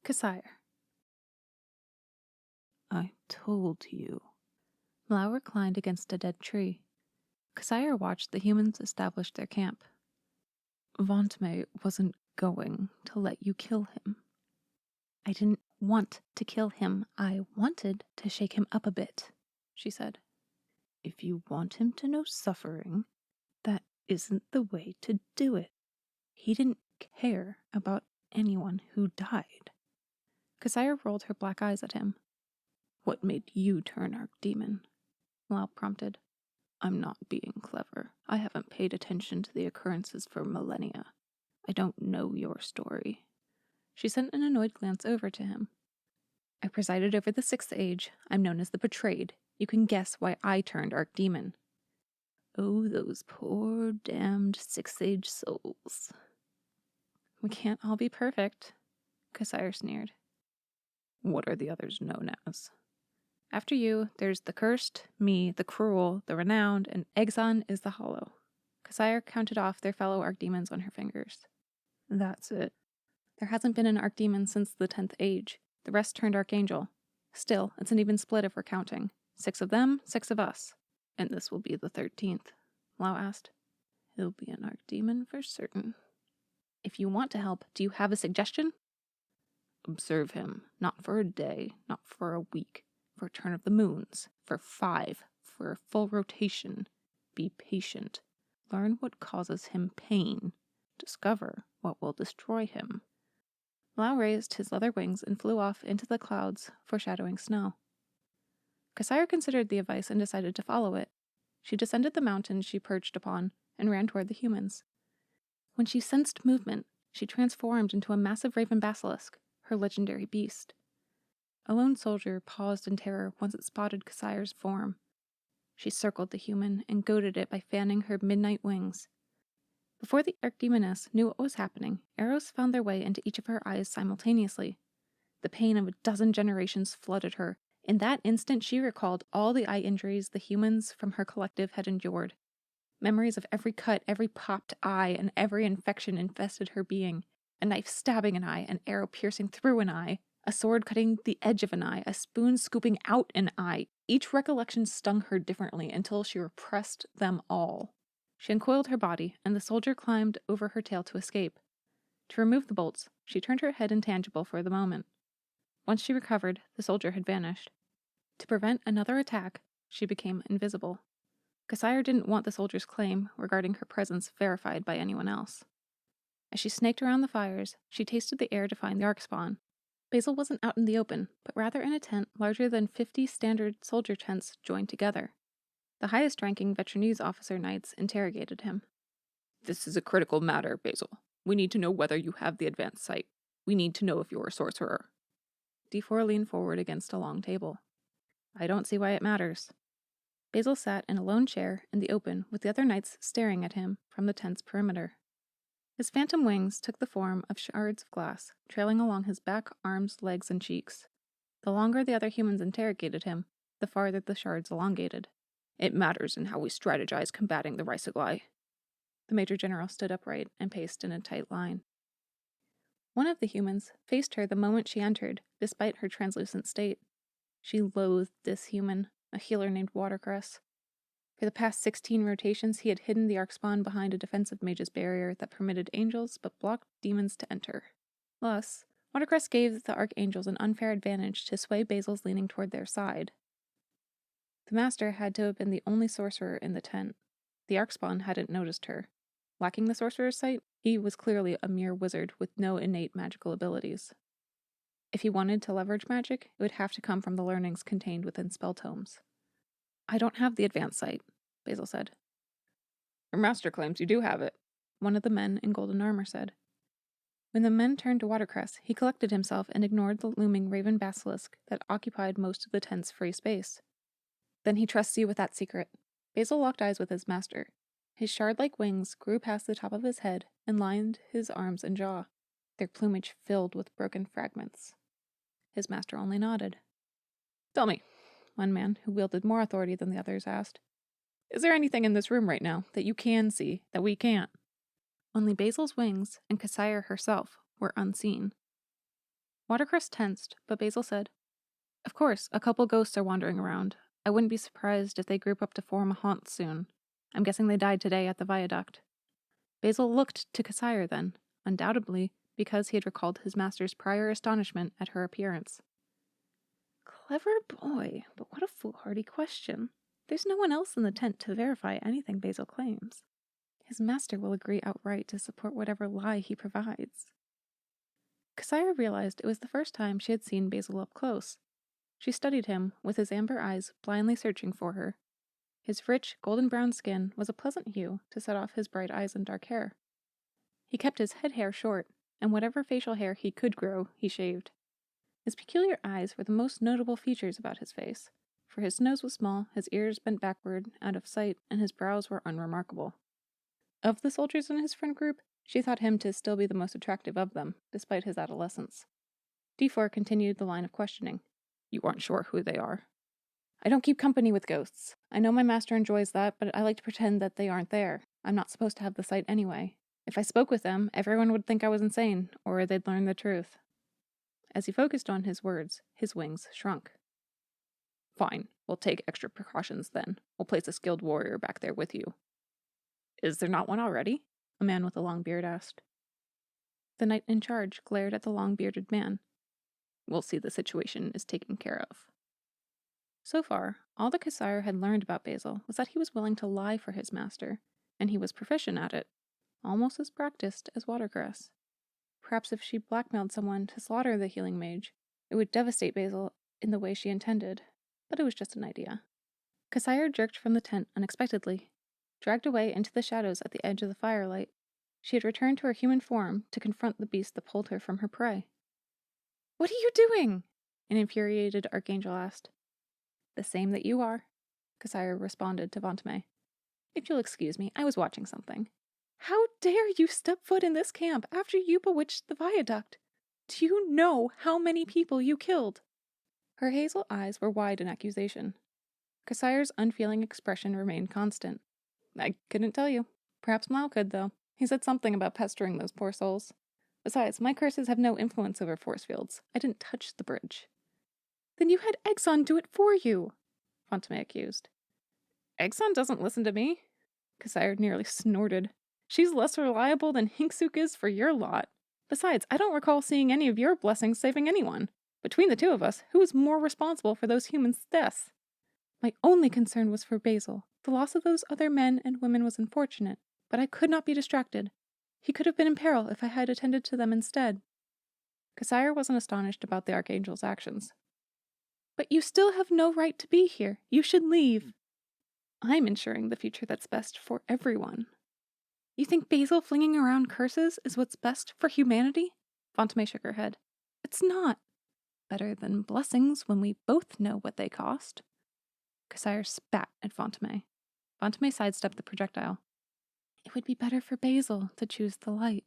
Casire. I told you. Lau reclined against a dead tree. Casire watched the humans establish their camp. Vantme wasn't going to let you kill him. I didn't want to kill him. I wanted to shake him up a bit, she said. If you want him to know suffering, that isn't the way to do it. He didn't care about anyone who died. Casire rolled her black eyes at him. What made you turn Archdemon? Lau prompted. I'm not being clever. I haven't paid attention to the occurrences for millennia. I don't know your story. She sent an annoyed glance over to him. I presided over the Sixth Age. I'm known as the Betrayed. You can guess why I turned Archdemon. Oh, those poor, damned Sixth Age souls. We can't all be perfect, Casire sneered. What are the others known as? After you, there's the Cursed, me, the Cruel, the Renowned, and Exon is the Hollow. Casire counted off their fellow Archdemons on her fingers. That's it. There hasn't been an Archdemon since the 10th Age. The rest turned Archangel. Still, it's an even split if we're counting. 6 of them, 6 of us. And this will be the 13th, Lau asked. He'll be an Archdemon for certain. If you want to help, do you have a suggestion? Observe him, not for a day, not for a week, for a turn of the moons, for 5, for a full rotation. Be patient. Learn what causes him pain. Discover what will destroy him. Lau raised his leather wings and flew off into the clouds, foreshadowing snow. Casire considered the advice and decided to follow it. She descended the mountain she perched upon and ran toward the humans. When she sensed movement, she transformed into a massive raven basilisk, her legendary beast. A lone soldier paused in terror once it spotted Casire's form. She circled the human and goaded it by fanning her midnight wings. Before the Archdemoness knew what was happening, arrows found their way into each of her eyes simultaneously. The pain of a dozen generations flooded her. In that instant, she recalled all the eye injuries the humans from her collective had endured. Memories of every cut, every popped eye, and every infection infested her being. A knife stabbing an eye, an arrow piercing through an eye, a sword cutting the edge of an eye, a spoon scooping out an eye. Each recollection stung her differently until she repressed them all. She uncoiled her body, and the soldier climbed over her tail to escape. To remove the bolts, she turned her head intangible for the moment. Once she recovered, the soldier had vanished. To prevent another attack, she became invisible. Casire didn't want the soldier's claim regarding her presence verified by anyone else. As she snaked around the fires, she tasted the air to find the Archspawn. Basil wasn't out in the open, but rather in a tent larger than 50 standard soldier tents joined together. The highest-ranking Veteranese officer knights interrogated him. This is a critical matter, Basil. We need to know whether you have the advanced sight. We need to know if you're a sorcerer. D4 leaned forward against a long table. I don't see why it matters. Basil sat in a lone chair in the open with the other knights staring at him from the tent's perimeter. His phantom wings took the form of shards of glass, trailing along his back, arms, legs, and cheeks. The longer the other humans interrogated him, the farther the shards elongated. It matters in how we strategize combating the Rhysogli. The Major General stood upright and paced in a tight line. One of the humans faced her the moment she entered, despite her translucent state. She loathed this human, a healer named Watercress. For the past 16 rotations, he had hidden the Archspawn behind a defensive mage's barrier that permitted angels but blocked demons to enter. Thus, Watercress gave the archangels an unfair advantage to sway Basil's leaning toward their side. The master had to have been the only sorcerer in the tent. The Archspawn hadn't noticed her. Lacking the sorcerer's sight, he was clearly a mere wizard with no innate magical abilities. If he wanted to leverage magic, it would have to come from the learnings contained within spell tomes. I don't have the advanced sight, Basil said. Your master claims you do have it, one of the men in golden armor said. When the men turned to Watercress, he collected himself and ignored the looming raven basilisk that occupied most of the tent's free space. Then he trusts you with that secret. Basil locked eyes with his master. His shard-like wings grew past the top of his head and lined his arms and jaw, their plumage filled with broken fragments. His master only nodded. Tell me, one man who wielded more authority than the others asked, is there anything in this room right now that you can see that we can't? Only Basil's wings and Casire herself were unseen. Watercress tensed, but Basil said, "Of course, a couple ghosts are wandering around. I wouldn't be surprised if they group up to form a haunt soon. I'm guessing they died today at the viaduct." Basil looked to Casire then, undoubtedly because he had recalled his master's prior astonishment at her appearance. Clever boy, but what a foolhardy question. There's no one else in the tent to verify anything Basil claims. His master will agree outright to support whatever lie he provides. Casire realized it was the first time she had seen Basil up close. She studied him, with his amber eyes blindly searching for her. His rich, golden-brown skin was a pleasant hue to set off his bright eyes and dark hair. He kept his head hair short, and whatever facial hair he could grow, he shaved. His peculiar eyes were the most notable features about his face, for his nose was small, his ears bent backward, out of sight, and his brows were unremarkable. Of the soldiers in his friend group, she thought him to still be the most attractive of them, despite his adolescence. D4 continued the line of questioning. "You aren't sure who they are?" "I don't keep company with ghosts. I know my master enjoys that, but I like to pretend that they aren't there. I'm not supposed to have the sight anyway. If I spoke with them, everyone would think I was insane, or they'd learn the truth." As he focused on his words, his wings shrunk. "Fine, we'll take extra precautions then. We'll place a skilled warrior back there with you." "Is there not one already?" a man with a long beard asked. The knight in charge glared at the long-bearded man. "We'll see the situation is taken care of." So far, all that Casire had learned about Basil was that he was willing to lie for his master, and he was proficient at it, almost as practiced as Watercress. Perhaps if she blackmailed someone to slaughter the healing mage, it would devastate Basil in the way she intended, but it was just an idea. Casire jerked from the tent unexpectedly, dragged away into the shadows at the edge of the firelight. She had returned to her human form to confront the beast that pulled her from her prey. "What are you doing?" an infuriated archangel asked. "The same that you are," Casire responded to Vantame. "If you'll excuse me, I was watching something." "How dare you step foot in this camp after you bewitched the viaduct? Do you know how many people you killed?" Her hazel eyes were wide in accusation. Casire's unfeeling expression remained constant. "I couldn't tell you. Perhaps Mal could, though. He said something about pestering those poor souls. Besides, my curses have no influence over force fields. I didn't touch the bridge." "Then you had Exxon do it for you," Vantame accused. "Exxon doesn't listen to me," Casire nearly snorted. "She's less reliable than Hinksuk is for your lot. Besides, I don't recall seeing any of your blessings saving anyone. Between the two of us, who is more responsible for those humans' deaths?" "My only concern was for Basil. The loss of those other men and women was unfortunate, but I could not be distracted. He could have been in peril if I had attended to them instead." Casire wasn't astonished about the archangel's actions. "But you still have no right to be here. You should leave." "I'm ensuring the future that's best for everyone." "You think Basil flinging around curses is what's best for humanity?" Vantame shook her head. "It's not. Better than blessings when we both know what they cost." Casire spat at Vantame. Vantame sidestepped the projectile. "It would be better for Basil to choose the light."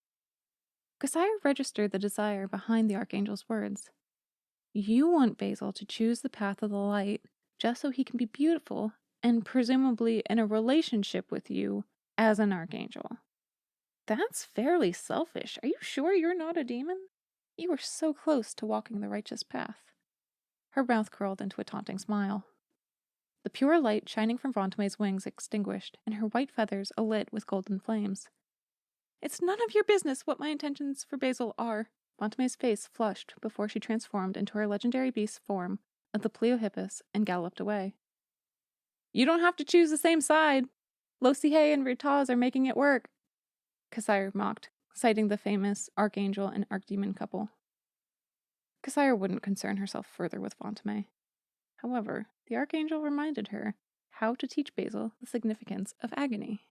Casire registered the desire behind the archangel's words. "You want Basil to choose the path of the light just so he can be beautiful and presumably in a relationship with you as an archangel. That's fairly selfish. Are you sure you're not a demon? You were so close to walking the righteous path." Her mouth curled into a taunting smile. The pure light shining from Vantame's wings extinguished, and her white feathers alit with golden flames. "It's none of your business what my intentions for Basil are." Vantame's face flushed before she transformed into her legendary beast form of the Pleohippus and galloped away. "You don't have to choose the same side. Losihe and Ritaz are making it work," Casire mocked, citing the famous archangel and archdemon couple. Casire wouldn't concern herself further with Vantame. However, the archangel reminded her how to teach Basil the significance of agony.